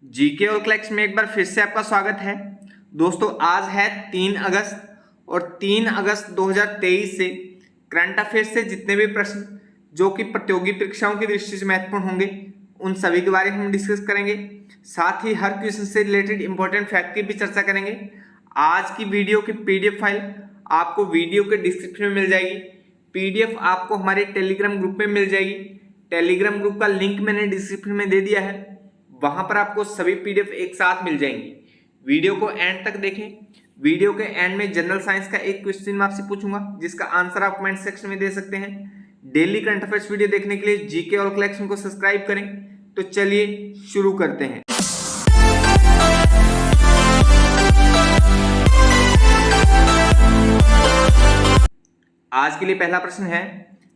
GK और क्लैक्स में एक बार फिर से आपका स्वागत है। दोस्तों आज है 3 अगस्त और 3 अगस्त 2023 से करंट अफेयर्स से जितने भी प्रश्न जो कि प्रतियोगी परीक्षाओं की दृष्टि से महत्वपूर्ण होंगे उन सभी के बारे में हम डिस्कस करेंगे। साथ ही हर क्वेश्चन से रिलेटेड इंपॉर्टेंट फैक्ट की भी चर्चा करेंगे। आज की वीडियो की पीडीएफ फाइल आपको वीडियो के डिस्क्रिप्शन में मिल जाएगी। पीडीएफ आपको हमारे टेलीग्राम ग्रुप में मिल जाएगी। टेलीग्राम ग्रुप का लिंक मैंने डिस्क्रिप्शन में दे दिया है, वहां पर आपको सभी पीडीएफ एक साथ मिल जाएंगी। वीडियो को एंड तक देखें। वीडियो के एंड में जनरल साइंस का एक क्वेश्चन मैं आपसे पूछूंगा जिसका आंसर आप कमेंट सेक्शन में दे सकते हैं। डेली करंट अफेयर्स वीडियो देखने के लिए जीके और कलेक्शन को सब्सक्राइब करें। तो चलिए शुरू करते हैं। आज के लिए पहला प्रश्न है,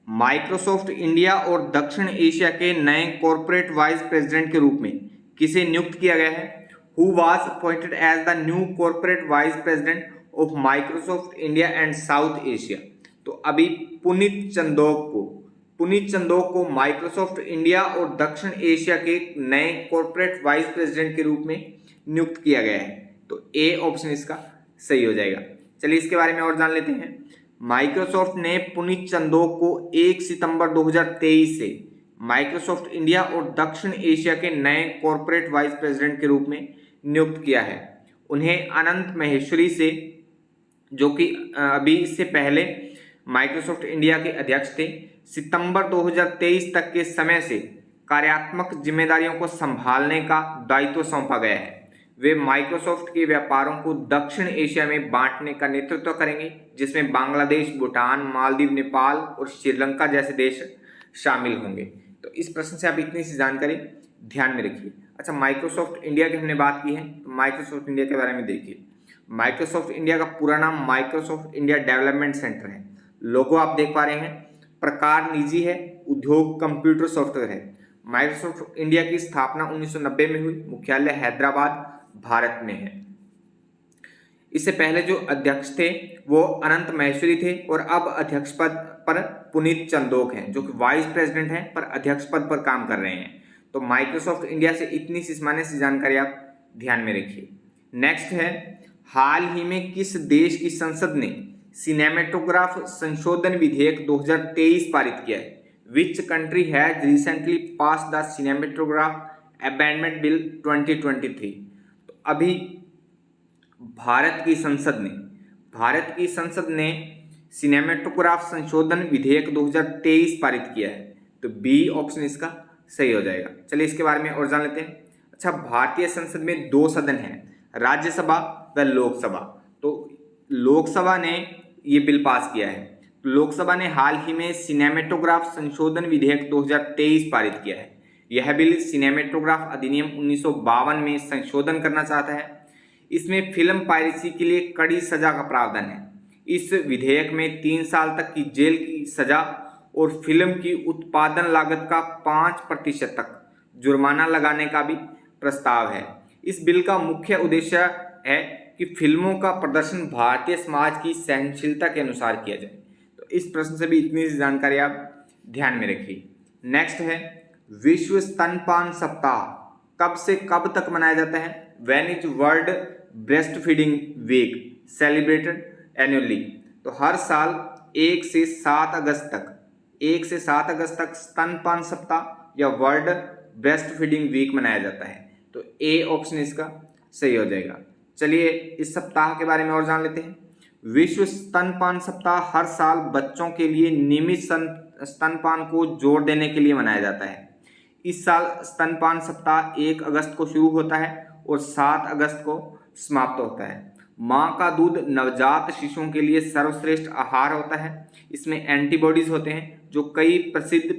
माइक्रोसॉफ्ट इंडिया और दक्षिण एशिया के नए कॉर्पोरेट वाइस प्रेसिडेंट के रूप में किसे नियुक्त किया गया है? Who was appointed as the new corporate vice president of Microsoft India and South Asia? तो अभी पुनीत चंदोक को माइक्रोसॉफ्ट इंडिया और दक्षिण एशिया के नए कॉर्पोरेट वाइस प्रेसिडेंट के रूप में नियुक्त किया गया है। तो ए ऑप्शन इसका सही हो जाएगा। चलिए इसके बारे में और जान लेते हैं। माइक्रोसॉफ्ट ने पुनीत चंदोक को 1 सितंबर 2023 से माइक्रोसॉफ्ट इंडिया और दक्षिण एशिया के नए कॉर्पोरेट वाइस प्रेसिडेंट के रूप में नियुक्त किया है। उन्हें अनंत महेश्वरी से, जो कि अभी इससे पहले माइक्रोसॉफ्ट इंडिया के अध्यक्ष थे, सितंबर 2023 तक के समय से कार्यात्मक जिम्मेदारियों को संभालने का दायित्व सौंपा गया है। वे माइक्रोसॉफ्ट के व्यापारों को दक्षिण एशिया में बांटने का नेतृत्व करेंगे, जिसमें बांग्लादेश, भूटान, मालदीव, नेपाल और श्रीलंका जैसे देश शामिल होंगे। तो इस प्रश्न से आप इतनी सी जानकारी ध्यान में रखिए। अच्छा, माइक्रोसॉफ्ट इंडिया की हमने बात की है, तो माइक्रोसॉफ्ट इंडिया के बारे में देखिए। माइक्रोसॉफ्ट इंडिया का पूरा नाम माइक्रोसॉफ्ट इंडिया डेवलपमेंट सेंटर है। लोगो आप देख पा रहे हैं, प्रकार निजी है, उद्योग कंप्यूटर सॉफ्टवेयर है। माइक्रोसॉफ्ट इंडिया की स्थापना 1990 में हुई। मुख्यालय हैदराबाद भारत में है। इससे पहले जो अध्यक्ष थे वो अनंत महेश्वरी थे और अब अध्यक्ष पद पर पुनीत चंदोक हैं, जो कि वाइस प्रेसिडेंट हैं पर अध्यक्ष पद पर काम कर रहे हैं। तो माइक्रोसॉफ्ट इंडिया से इतनी सी सामान्य सी जानकारी आप ध्यान में रखिए। नेक्स्ट है, हाल ही में किस देश की संसद ने सिनेमेटोग्राफ संशोधन विधेयक 2023 पारित किया है? Which country has recently pass the cinematograph amendment bill 2023? तो अभी भारत की संसद ने सिनेमेटोग्राफ संशोधन विधेयक 2023 पारित किया है। तो बी ऑप्शन इसका सही हो जाएगा। चलिए इसके बारे में और जान लेते हैं। अच्छा, भारतीय संसद में 2 सदन हैं, राज्यसभा व लोकसभा। तो लोकसभा ने ये बिल पास किया है। लोकसभा ने हाल ही में सिनेमेटोग्राफ संशोधन विधेयक 2023 पारित किया है। यह बिल सिनेमेटोग्राफ अधिनियम 1952 में संशोधन करना चाहता है। इसमें फिल्म पायरेसी के लिए कड़ी सजा का प्रावधान है। इस विधेयक में 3 साल तक की जेल की सजा और फिल्म की उत्पादन लागत का 5% तक जुर्माना लगाने का भी प्रस्ताव है। इस बिल का मुख्य उद्देश्य है कि फिल्मों का प्रदर्शन भारतीय समाज की सहनशीलता के अनुसार किया जाए। तो इस प्रश्न से भी इतनी सी जानकारी आप ध्यान में रखिए। नेक्स्ट है, विश्व स्तनपान सप्ताह कब से कब तक मनाया जाता है? When is world breast feeding week celebrated annually? तो हर साल 1 से 7 अगस्त तक स्तनपान सप्ताह या वर्ल्ड ब्रेस्ट फीडिंग वीक मनाया जाता है। तो ए ऑप्शन इसका सही हो जाएगा। चलिए इस सप्ताह के बारे में और जान लेते हैं। विश्व स्तनपान सप्ताह हर साल बच्चों के लिए नियमित स्तनपान को जोर देने के लिए मनाया जाता है। इस साल स्तनपान सप्ताह 1 अगस्त को शुरू होता है और 7 अगस्त को समाप्त होता है। मां का दूध नवजात शिशुओं के लिए सर्वश्रेष्ठ आहार होता है। इसमें एंटीबॉडीज होते हैं जो कई प्रसिद्ध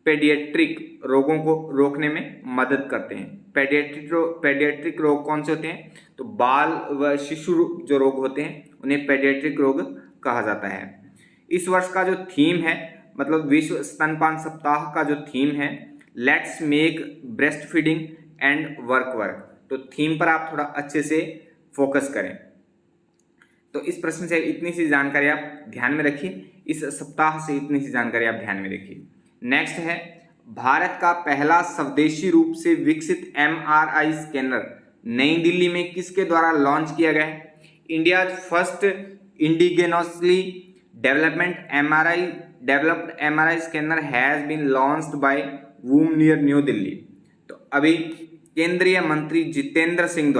पेडियाट्रिक रोगों को रोकने में मदद करते हैं। पेडियाट्रिक रोग कौन से होते हैं? तो बाल व शिशु जो रोग होते हैं उन्हें पेडियाट्रिक रोग कहा जाता है। इस वर्ष का जो थीम है, मतलब विश्व स्तनपान सप्ताह का जो थीम है, let's make breast feeding and work. तो थीम पर आप थोड़ा अच्छे से फोकस करें। तो इस प्रश्न से इतनी सी जानकारी आप ध्यान में रखिए। इस सप्ताह से इतनी सी जानकारी आप ध्यान में रखिए। नेक्स्ट है, भारत का पहला स्वदेशी रूप से विकसित MRI स्कैनर नई दिल्ली में किसके द्वारा लॉन्च किया गया है? India first indigenously developed MRI scanner has been launched by वूम नियर न्यू दिल्ली। तो अभी केंद्रीय मंत्री जितेंद्र सिंह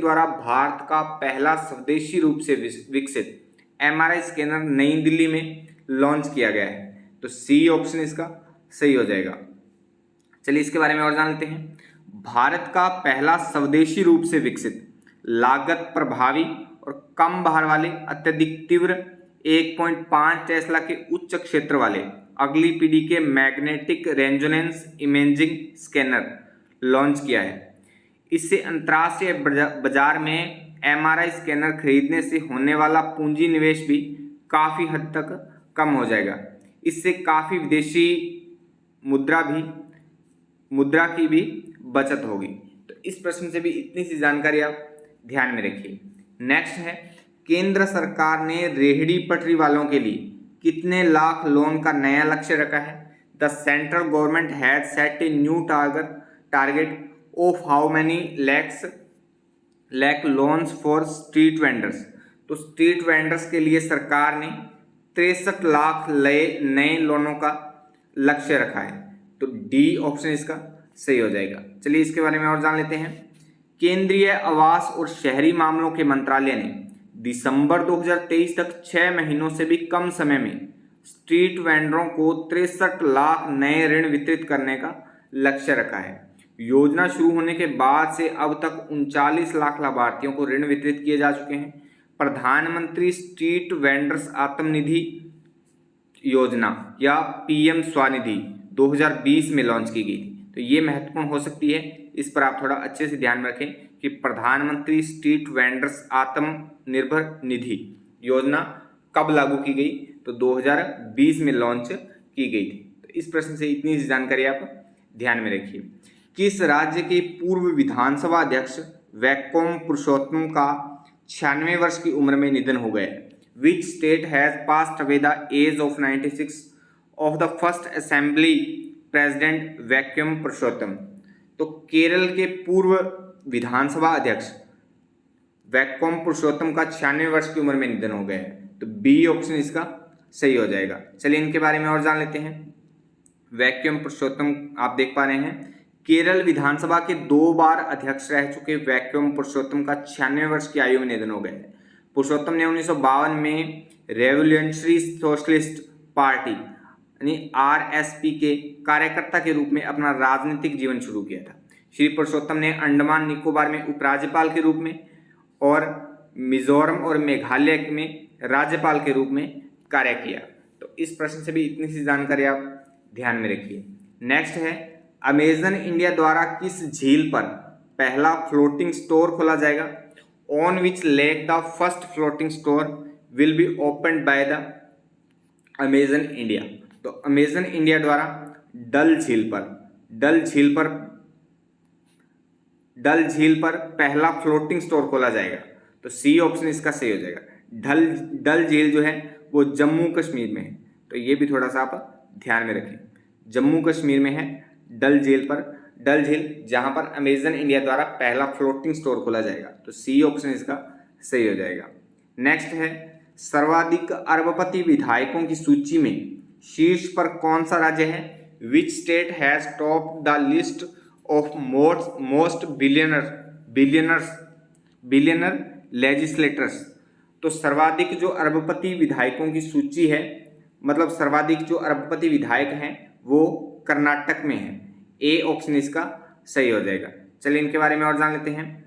द्वारा भारत का पहला स्वदेशी रूप से विकसित MRI स्कैनर नई दिल्ली में लॉन्च किया गया है। तो सी ऑप्शन इसका सही हो जाएगा। चलिए इसके बारे में और जान लेते हैं। भारत का पहला स्वदेशी रूप से विकसित लागत प्रभावी और कम भार वाले अत्यधिक तीव्र 1.5 टेस्ला के उच्च क्षेत्र वाले अगली पीढ़ी के magnetic resonance imaging scanner launch किया है। इससे अंतर्राष्ट्रीय बाजार में MRI स्कैनर खरीदने से होने वाला पूंजी निवेश भी काफ़ी हद तक कम हो जाएगा। इससे काफ़ी विदेशी मुद्रा की भी बचत होगी। तो इस प्रश्न से भी इतनी सी जानकारी आप ध्यान में रखिए। नेक्स्ट है, केंद्र सरकार ने रेहड़ी पटरी वालों के लिए कितने लाख लोन का नया लक्ष्य रखा है? The central government had set a new target of how many lakh loans for street vendors. तो स्ट्रीट वेंडर्स के लिए सरकार ने 63 लाख नए लोनों का लक्ष्य रखा है। तो डी ऑप्शन इसका सही हो जाएगा। चलिए इसके बारे में और जान लेते हैं। केंद्रीय आवास और शहरी मामलों के मंत्रालय ने दिसंबर 2023 तक 6 महीनों से भी कम समय में स्ट्रीट वेंडरों को 63 लाख नए ऋण वितरित करने का लक्ष्य रखा है। योजना शुरू होने के बाद से अब तक 39 लाख लाभार्थियों को ऋण वितरित किए जा चुके हैं। प्रधानमंत्री स्ट्रीट वेंडर्स आत्मनिधि योजना या PM स्वनिधि 2020 में लॉन्च की गई थी। तो ये महत्वपूर्ण हो सकती है, इस पर आप थोड़ा अच्छे से ध्यान रखें कि प्रधानमंत्री स्ट्रीट वेंडर्स आत्मनिर्भर निधि योजना कब लागू की गई? तो 2020 में लॉन्च की गई थी। तो इस प्रश्न से इतनी जानकारी आप ध्यान में रखिए। किस राज्य के पूर्व विधानसभा अध्यक्ष वैकोम पुरुषोत्तम का 96 वर्ष की उम्र में निधन हो गया? Which state has passed away the age of 96 of the first assembly president Vaikom Purushottam. तो केरल के पूर्व विधानसभा अध्यक्ष वैकोम पुरुषोत्तम का 96 वर्ष की उम्र में निधन हो गया है। तो बी ऑप्शन इसका सही हो जाएगा। चलिए इनके बारे में और जान लेते हैं। वैकोम पुरुषोत्तम आप देख पा रहे हैं, केरल विधानसभा के 2 बार अध्यक्ष रह चुके वैकोम पुरुषोत्तम का 96 वर्ष की आयु में निधन हो गया है। पुरुषोत्तम ने 1952 में रेवोल्यूशनरी सोशलिस्ट पार्टी यानी RSP के कार्यकर्ता के रूप में अपना राजनीतिक जीवन शुरू किया था। श्री पुरुषोत्तम ने अंडमान निकोबार में उपराज्यपाल के रूप में और मिजोरम और मेघालय में राज्यपाल के रूप में कार्य किया। तो इस प्रश्न से भी इतनी सी जानकारी आप ध्यान में रखिए। नेक्स्ट है, अमेजन इंडिया द्वारा किस झील पर पहला फ्लोटिंग स्टोर खोला जाएगा? On which lake the first floating store will be opened by the Amazon India. तो अमेजन इंडिया द्वारा डल झील पर पहला फ्लोटिंग स्टोर खोला जाएगा। तो सी ऑप्शन इसका सही हो जाएगा। डल झील जो है वो जम्मू कश्मीर में है। तो ये भी थोड़ा सा आप ध्यान में रखें, जम्मू कश्मीर में है डल झील जहां पर अमेजन इंडिया द्वारा पहला फ्लोटिंग स्टोर खोला जाएगा। तो सी ऑप्शन इसका सही हो जाएगा। नेक्स्ट है, सर्वाधिक अरबपति विधायकों की सूची में शीर्ष पर कौन सा राज्य है? विच state has top the list of most billionaire legislators. तो सर्वाधिक जो अरबपति विधायकों की सूची है, मतलब सर्वाधिक जो अरबपति विधायक हैं वो कर्नाटक में है। ए ऑप्शन इसका सही हो जाएगा। चलिए इनके बारे में और जान लेते हैं।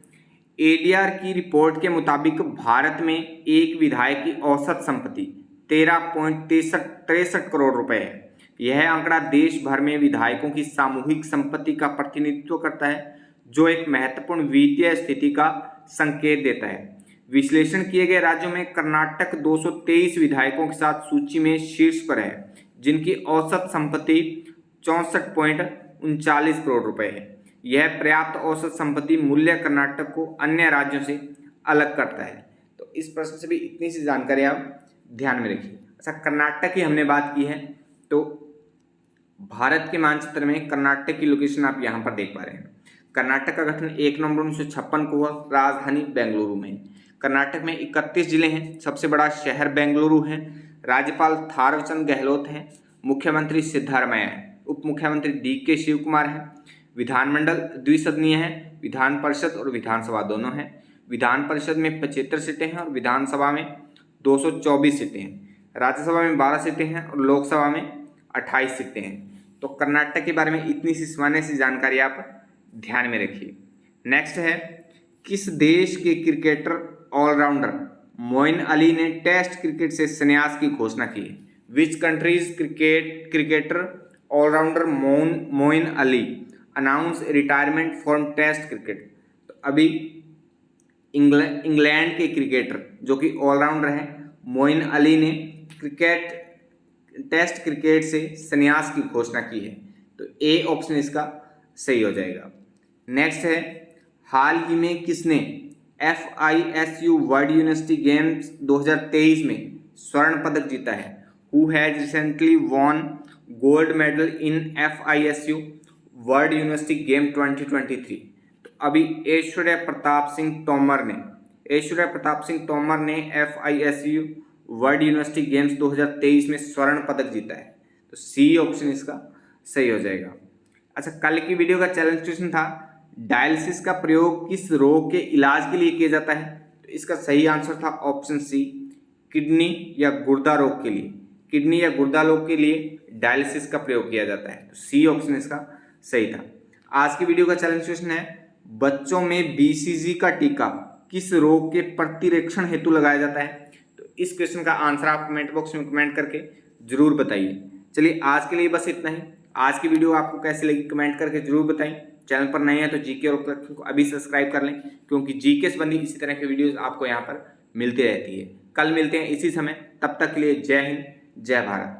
ADR की रिपोर्ट के मुताबिक भारत में एक विधायक की औसत संपत्ति 13.63 करोड़ रुपए है। यह आंकड़ा देश भर में विधायकों की सामूहिक संपत्ति का प्रतिनिधित्व करता है, जो एक महत्वपूर्ण वित्तीय स्थिति का संकेत देता है। विश्लेषण किए गए राज्यों में कर्नाटक 223 विधायकों के साथ सूची में शीर्ष पर है, जिनकी औसत संपत्ति 64.39 करोड़ रुपए है। यह पर्याप्त औसत संपत्ति मूल्य कर्नाटक को अन्य राज्यों से अलग करता है। तो इस प्रश्न से भी इतनी सी जानकारी आप ध्यान में रखिए। अच्छा, कर्नाटक की हमने बात की है, तो भारत के मानचित्र में कर्नाटक की लोकेशन आप यहाँ पर देख पा रहे हैं। कर्नाटक का गठन 1 नवंबर 1956 को हुआ, राजधानी बेंगलुरु में। कर्नाटक में 31 जिले हैं, सबसे बड़ा शहर बेंगलुरु है। राज्यपाल थावरचंद गहलोत हैं, मुख्यमंत्री सिद्धारमैया है, उप मुख्यमंत्री DK शिव कुमार है। विधानमंडल द्विसदनीय है, विधान परिषद और विधानसभा दोनों हैं। विधान परिषद में 75 सीटें हैं और विधानसभा में 224 सीटें हैं। राज्यसभा में 12 सीटें हैं और लोकसभा में 28 सीटें हैं। तो कर्नाटक के बारे में इतनी सी सामान्य सी जानकारी आप ध्यान में रखिए। नेक्स्ट है, किस देश के क्रिकेटर ऑलराउंडर मोइन अली ने टेस्ट क्रिकेट से संन्यास की घोषणा की है? Which countries cricketer allrounder Moeen Ali announce retirement from test cricket? तो अभी इंग्लैंड के क्रिकेटर जो कि ऑलराउंडर हैं मोइन अली ने टेस्ट क्रिकेट से संन्यास की घोषणा की है। तो ए ऑप्शन इसका सही हो जाएगा। नेक्स्ट है, हाल ही में किसने FISU वर्ल्ड यूनिवर्सिटी गेम्स 2023 में स्वर्ण पदक जीता है? Who has recently won gold medal in FISU world university game 2023? तो अभी ऐश्वर्या प्रताप सिंह तोमर ने FISU वर्ल्ड यूनिवर्सिटी गेम्स 2023 में स्वर्ण पदक जीता है। तो सी ऑप्शन इसका सही हो जाएगा। अच्छा, कल की वीडियो का चैलेंज क्वेश्चन था, डायलिसिस का प्रयोग किस रोग के इलाज के लिए किया जाता है? तो इसका सही आंसर था ऑप्शन सी, किडनी या गुर्दा रोग के लिए। किडनी या गुर्दा रोग के लिए डायलिसिस का प्रयोग किया जाता है। तो सी ऑप्शन इसका सही था। आज की वीडियो का चैलेंज क्वेश्चन है, बच्चों में BCG का टीका किस रोग के प्रतिरक्षण हेतु लगाया जाता है? तो इस क्वेश्चन का आंसर आप कमेंट बॉक्स में कमेंट करके जरूर बताइए। चलिए आज के लिए बस इतना ही। आज की वीडियो आपको कैसी लगी कमेंट करके जरूर बताएं। चैनल पर नए हैं तो जीके और कलेक्शन को अभी सब्सक्राइब कर लें, क्योंकि जीके संबंधी इसी तरह की वीडियोस आपको यहाँ पर मिलती रहती है। कल मिलते हैं इसी समय, तब तक के लिए जय हिंद, जय भारत।